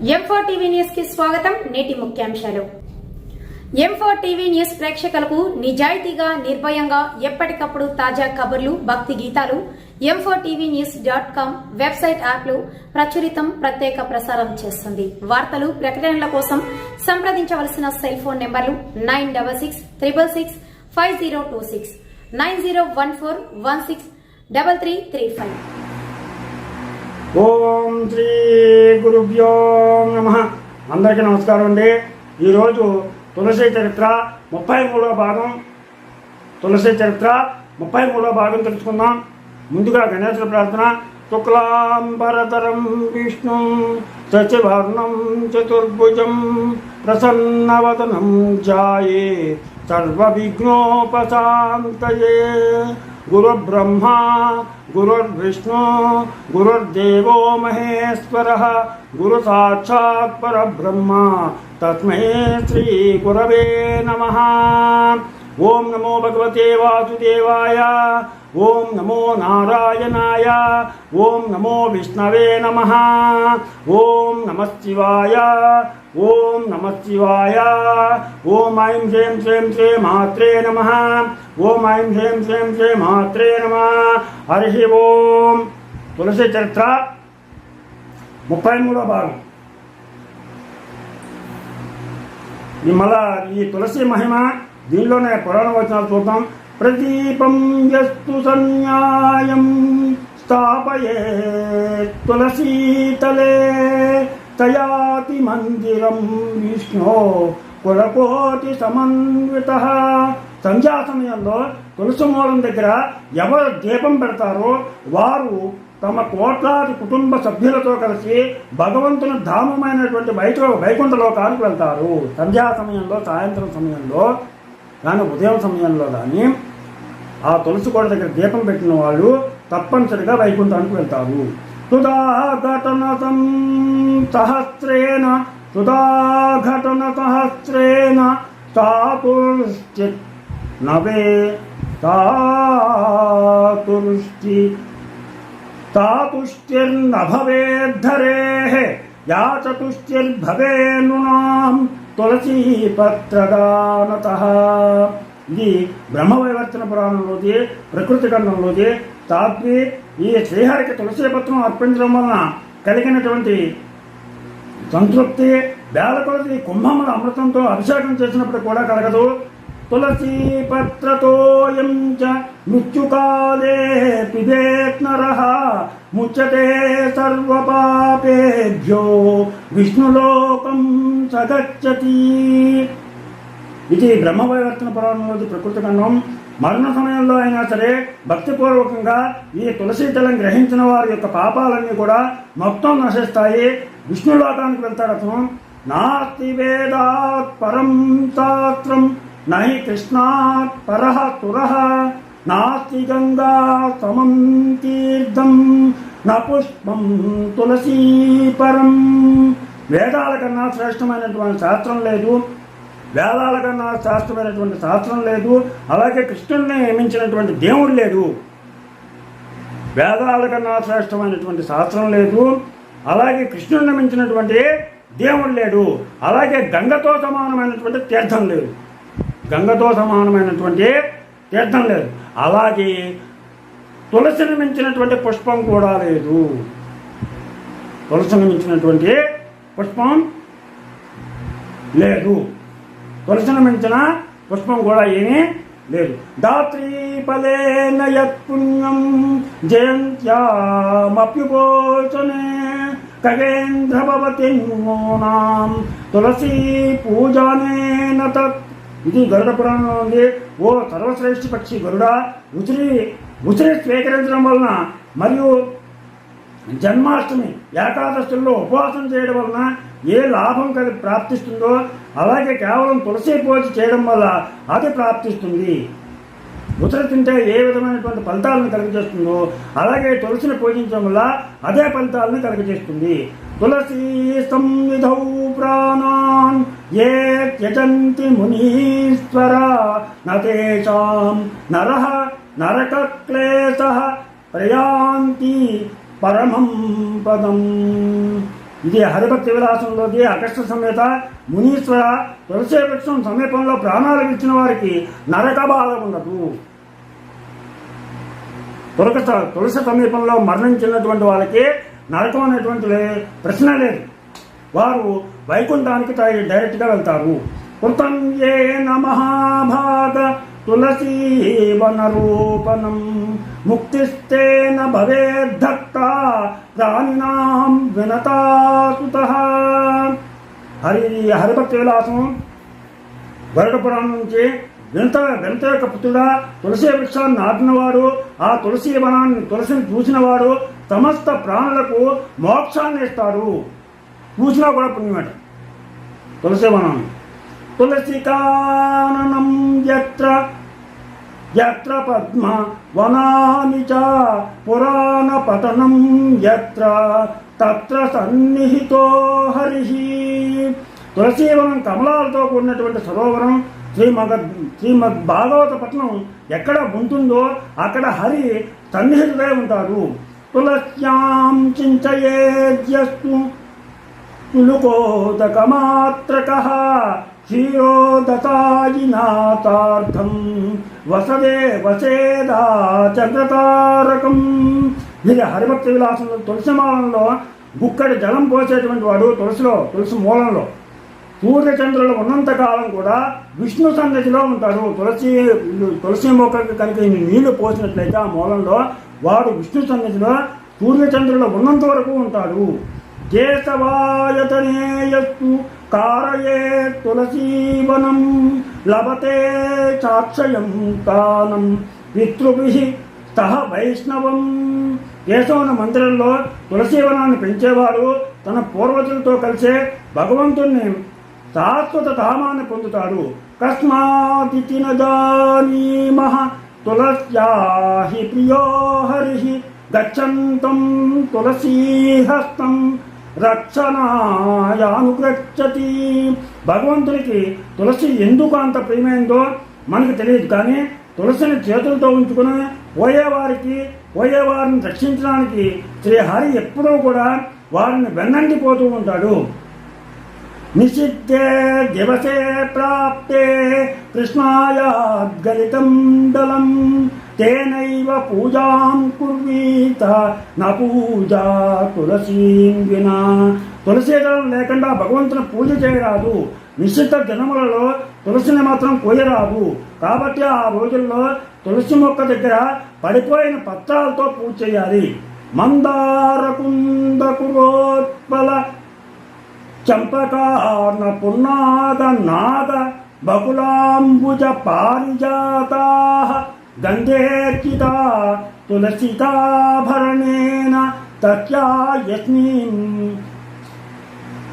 M4 TV news కి స్వాగతం. నేటి ముఖ్యాంశాలు. M4 టీవీ న్యూస్ ప్రేక్షకులకు నిజాయితీగా, నిర్భయంగా ఎప్పటికప్పుడు తాజా కబుర్లు, భక్తి గీతాలు m4tvnews.com వెబ్సైట్ యాప్లు ప్రచురితం, ప్రత్యేక ప్రసారం చేస్తుంది. వార్తలు, ప్రకటనల కోసం సంప్రదించవలసిన సెల్ ఫోన్ నెంబర్లు 9666665026, 9014163335. ఓం శ్రీ గురుభ్యో నమః. అందరికీ నమస్కారం అండి. ఈరోజు తులసి చరిత్ర 33వ భాగం తెలుసుకుందాం. ముందుగా గణేశుల ప్రార్థన. శుక్లాంబరధరం విష్ణుం శశివర్ణం చతుర్భుజం ప్రసన్నవదనం ధ్యాయే సర్వవిఘ్నోపశాంతయే. గురుర్బ్రహ్మా గురుర్విష్ణు గురుర్దేవో మహేశ్వరః గురు సాక్షాత్ పరబ్రహ్మ తస్మై శ్రీ గురవే నమః. ఓం నమో భగవతే వాసుదేవాయ. ఓం నమో నారాయణాయ. ఓం నమో విష్ణవే నమః. ఓం నమః శివాయ. ఓం నమః శివాయ. ఓం ఐం హ్రీం శ్రీం శ్రీ మాత్రే నమః. ఓం ఐం హ్రీం శ్రీం శ్రీ మాత్రే నమః. హరి ఓం. తులసి చరిత్ర 33వ భాగం. మళ్ళా ఈ తులసి మహిమ దీనిలోనే పురాణ వచనాలు చూద్దాం. ప్రదీపం యస్తు సన్యాయం స్థాపయే తులసీతలే తయాతి మందిరం విష్ణు కులకోటి సమన్విత. సంధ్యా సమయంలో తులసి మూలం దగ్గర ఎవరు దీపం పెడతారో వారు తమ కోట్లాది కుటుంబ సభ్యులతో కలిసి భగవంతుని ధామమైనటువంటి వైకుంఠ లోకానికి వెళ్తారు. సంధ్యా సమయంలో, సాయంత్రం సమయంలో కానీ ఉదయం సమయంలో కానీ ఆ తులసి కోట దగ్గర దీపం పెట్టిన వాళ్ళు తప్పనిసరిగా వైకుంఠానికి వెళ్తారు. సుధాఘటన సహస్రేణ తాతుష్టి నవే తాతుష్టిర్నభవేద్ధరేః యా చతుష్టిర్భవేన్నునాం తులసీపత్రదానతః. ఇది బ్రహ్మవైవర్తన పురాణంలోది, ప్రకృతి ఖండంలోది తాత్వి. ఈ శ్రీహరికి తులసి పత్రం అర్పించడం వలన కలిగినటువంటి సంతృప్తి వేలకొలది కుంభముల అమృతంతో అభిషేకం చేసినప్పుడు కూడా కలగదు. తులసీ పత్రతోయం చ మృత్యుకాలే పిబేత్ నరః ముచ్యతే సర్వపాపేభ్యో విష్ణులోకం సగచ్చతి. ఇది బ్రహ్మవైవర్తన పురాణంలోది ప్రకృతి ఖండం. మరణ సమయంలో అయినా సరే భక్తిపూర్వకంగా ఈ తులసీ దళం గ్రహించిన వారి యొక్క పాపాలన్నీ కూడా మొత్తం నశిస్తాయి. విష్ణులోకానికి వెళ్తాడు అతను. నాస్తి వేదాత్ పరం శాస్త్రం నహి కృష్ణాత్ పరః సురః నాస్తి గంగా సమం తీర్థం న పుష్పం తులసీ పరం. వేదాల కన్నా శ్రేష్టమైనటువంటి శాస్త్రం లేదు. అలాగే కృష్ణుడిని నియమించినటువంటి దేవుడు లేడు. వేదాల కన్నా శ్రేష్టమైనటువంటి శాస్త్రం లేదు. అలాగే కృష్ణుడిని మించినటువంటి దేవుడు లేడు. అలాగే గంగతో సమానమైనటువంటి తీర్థం లేదు. అలాగే తులసిని మించినటువంటి పుష్పం కూడా లేదు. తులసిని మించిన పుష్పం కూడా ఏమీ లేదు. దాత్రీఫలేన యత్పుణ్యం జయంత్యామప్యుపోచనే ఖగేంద్ర భవతి నూనాం తులసీ పూజానేన తత్. ఇది గరుడ పురాణంలో ఉంది. ఓ సర్వశ్రేష్ఠ పక్షి గరుడా, ఉసిరి స్వీకరించడం వలన మరియు జన్మాష్టమి ఏకాదశుల్లో ఉపవాసం చేయడం వలన ఏ లాభం ప్రాప్తిస్తుందో అలాగే కేవలం తులసి పూజ చేయడం వల్ల అది ప్రాప్తిస్తుంది. ఉసిరి తింటే ఏ విధమైనటువంటి ఫలితాలను కలిగజేస్తుందో అలాగే తులసిని పూజించడం వల్ల అదే ఫలితాలను కలిగజేస్తుంది. తులసీ సంవిధౌ ప్రాణాన్ ఏ త్యజంతి మునీశ్వర నతేషాం నరః నరకక్లేశః ప్రయాంతి పరమం పదం. ఇది హరిభక్తి విలాసంలోది అగస్త్య సమేత మునీశ్వర తులసి వృక్షం సమీపంలో ప్రాణాలు విడిచిన వారికి నరక బాధ ఉండదు. తులసి సమీపంలో మరణించినటువంటి వాళ్ళకి నరకం అనేటువంటి ప్రశ్న లేదు. వారు వైకుంఠానికి డైరెక్ట్గా వెళ్తారు. కృతం ఏ మహాభాగ తులసీ వనరూపణం ముక్తిస్తేన భవేద్ధక్త ప్రాణినాం వినతాసుతః. హరిభక్తి విలాసం గరుడ పురాణం నుంచి వింత యొక్క పుత్రుడా తులసి వృక్షాన్ని నాటినవాడు, ఆ తులసిని చూసినవాడు సమస్త ప్రాణులకు మోక్షాన్ని ఇస్తాడు. చూసినా కూడా పుణ్యమట. తులసి వనం తులసికాననం యత్ర పద్మ వనాని చ పురాణ పఠనం యత్ర తత్ర సన్నిహితో హరిః. తులసీవనం కమలాలతో కూడినటువంటి సరోవరం శ్రీమద్ భాగవత పట్నం ఎక్కడ ఉంటుందో అక్కడ హరి సన్నిహితుడై ఉంటారు. తులస్యాం చింతయేద్యస్తు తులుకోదకమాత్రకః క్షీరోదతాయినాథార్థం వసేదా చంద్రతారకం. ఇది హరిభక్తి విలాసంలో తులసిమాలంలో గుక్కడి జలం పోసేటువంటి వాడు తులసి మూలంలో సూర్యచంద్రులు ఉన్నంత కాలం కూడా విష్ణు సన్నిధిలో ఉంటాడు. తులసి మొక్కకి కనుక నీళ్లు పోసినట్లయితే ఆ మూలంలో వాడు విష్ణు సన్నిధిలో సూర్యచంద్రులు ఉన్నంత వరకు ఉంటాడు. కేశవాయతనేయస్తు కారయే తులసీవనం లభతే చాక్షయం కానం పితృభిః సహ వైష్ణవం. కేశవన మందిరంలో తులసీవనాన్ని పెంచేవారు తన పూర్వజులతో కలిసే భగవంతుణ్ణి శాశ్వత ధామాన్ని పొందుతాడు. కస్మాదితి న జానీమః తులస్యాహి ప్రియో హరిః గచ్చంతం తులసీహస్తం రక్షణాయానుగచ్చతి. భగవంతునికి తులసి ఎందుకు అంత ప్రియమైందో మనకు తెలియదు, కానీ తులసిని చేతులతో ఉంచుకుని పోయేవారిని రక్షించడానికి శ్రీహరి ఎప్పుడూ కూడా వారిని వెన్నంటిపోతూ ఉంటాడు. నిషిద్ధే దివసే ప్రాప్తే కృష్ణాయాద్గలితం దళం తేనైవ పూజాం కుర్వీత న పూజా తులసీం వినా. తులసీ దళం లేకుండా భగవంతుని పూజ చేయరాదు. నిశ్చిత దినములలో తులసిని మాత్రం కోయరాదు. కాబట్టి ఆ రోజుల్లో తులసి మొక్క దగ్గర పడిపోయిన పత్రాలతో పూజ చేయాలి. మందార కుంద కురోత్పల చంపకార్ణ పున్నాగ నాగ బకులాంబుజ పారిజాతా గంధేర్చిత తులసికాభరణేన తస్యాయస్మిం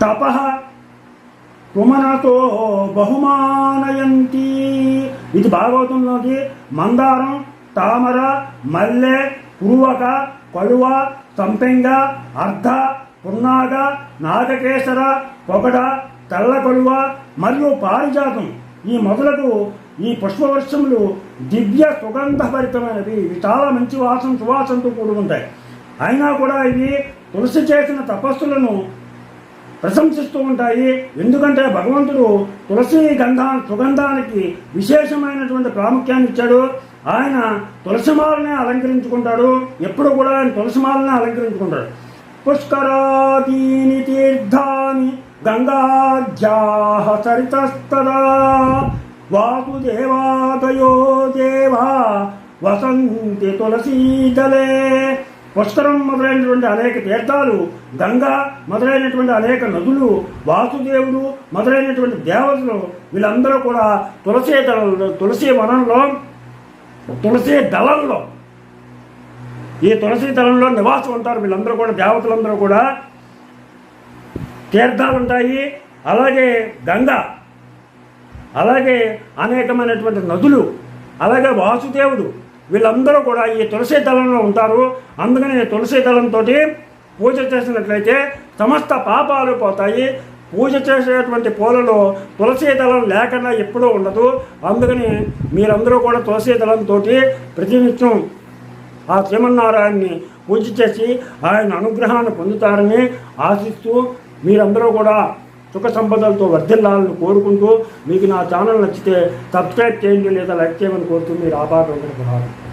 తపః కుమనతో బహుమానయంతి. ఇది భాగవతంలోకి మందారం, తామర, మల్లె, పురువక, కలువ, సంపెంగ, అర్ధ, పున్నాగ, నాగకేసర, పొగడ, తెల్ల కలువ మరియు పారిజాతం ఈ మొదలగు ఈ పుష్పవర్షములు దివ్య సుగంధభరితమైనవి. ఇవి చాలా మంచి సువాసనతో కూడి ఉంటాయి. అయినా కూడా ఇవి తులసి చేసిన తపస్సులను ప్రశంసిస్తూ ఉంటాయి. ఎందుకంటే భగవంతుడు తులసి సుగంధానికి విశేషమైనటువంటి ప్రాముఖ్యాన్ని ఇచ్చాడు. ఆయన తులసిమాలనే అలంకరించుకుంటాడు. ఎప్పుడు కూడా ఆయన తులసిమాలనే అలంకరించుకుంటాడు. పుష్కరాదీని తీర్థాని గంగాధ్యాః సరితస్తదా వాసుదేవాదయో దేవా వసంతి తులసీదలే. పుష్కరం మొదలైనటువంటి అనేక తీర్థాలు, గంగా మొదలైనటువంటి అనేక నదులు, వాసుదేవుడు మొదలైనటువంటి దేవతలు వీళ్ళందరూ కూడా తులసి వనంలో తులసి దళంలో ఈ తులసి దళంలో నివాసం ఉంటారు. వీళ్ళందరూ కూడా దేవతలందరూ కూడా తీర్థాలు ఉంటాయి. అలాగే గంగా, అలాగే అనేకమైనటువంటి నదులు, అలాగే వాసుదేవుడు వీళ్ళందరూ కూడా ఈ తులసి దళంలో ఉంటారు. అందుకని తులసి దళంతో పూజ చేసినట్లయితే సమస్త పాపాలు పోతాయి. పూజ చేసేటువంటి పూలలో తులసి దళం లేకుండా ఎప్పుడూ ఉండదు. అందుకని మీరందరూ కూడా తులసి దళంతో ప్రతినిత్యం ఆ శ్రీమన్నారాయణని పూజ చేసి ఆయన అనుగ్రహాన్ని పొందుతారని ఆశిస్తూ మీరందరూ కూడా సుఖ సంపదలతో వర్ధిల్లాలని కోరుకుంటూ మీకు నా ఛానల్ నచ్చితే సబ్స్క్రైబ్ చేయండి లేదా లైక్ చేయమని కోరుతూ మీరు ఆభారం